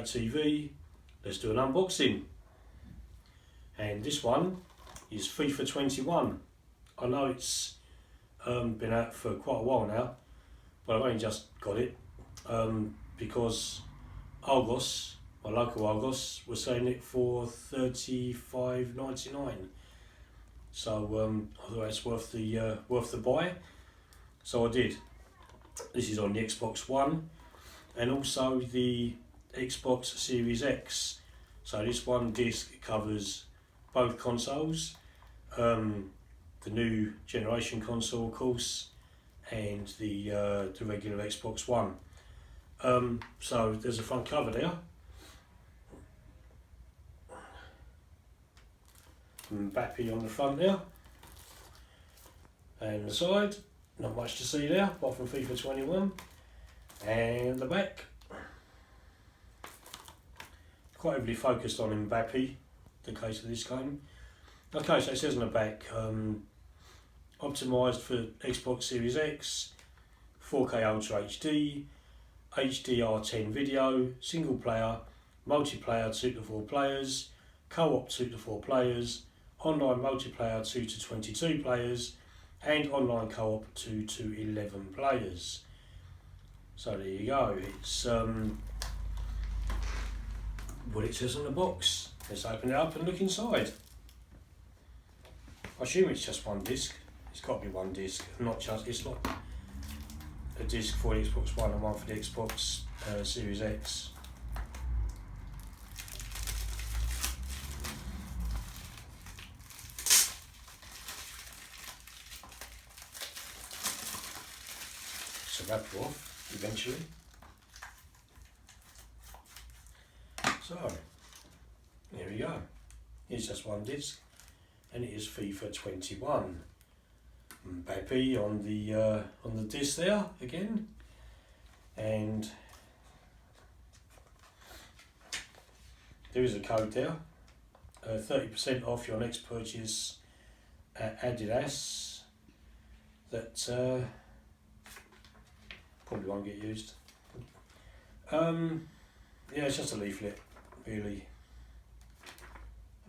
TV, let's do an unboxing. And this one is FIFA 21. I know it's been out for quite a while now, but I've only just got it because Argos, my local Argos, was selling it for $35.99. So I thought it's worth the buy. So I did. This is on the Xbox One and also the Xbox Series X. So this one disc covers both consoles, the new generation console of course, and the regular Xbox One. So there's a front cover there. Mbappe on the front there. And the side, not much to see there apart from FIFA 21. And the back, quite heavily focused on Mbappe, the case of this game. Okay, so it says on the back, optimised for Xbox Series X, 4K Ultra HD, HDR10 video, single player, multiplayer 2 to 4 players, co-op 2 to 4 players, online multiplayer 2 to 22 players, and online co-op 2 to 11 players. So there you go, it's what it says on the box. Let's open it up and look inside. I assume it's just one disc. It's got to be one disc, it's not a disc for the Xbox One and one for the Xbox Series X. So wrap it off eventually. So there we go. It's just one disc, and it is FIFA 21. Mbappe on the disc there again, and there is a code there. 30% off your next purchase at Adidas. That probably won't get used. Yeah, it's just a leaflet, really,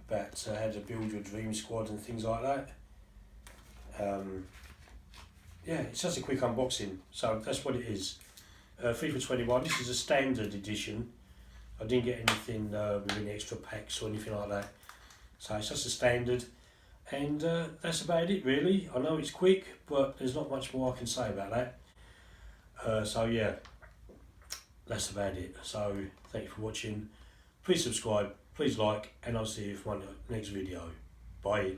about how to build your dream squad and things like that. Yeah, it's just a quick unboxing, so that's what it is. FIFA 21, this is a standard edition. I didn't get anything with any extra packs or anything like that. So it's just a standard, and that's about it really. I know it's quick, but there's not much more I can say about that. So yeah, that's about it. So thank you for watching. Please subscribe, please like, and I'll see you for my next video. Bye.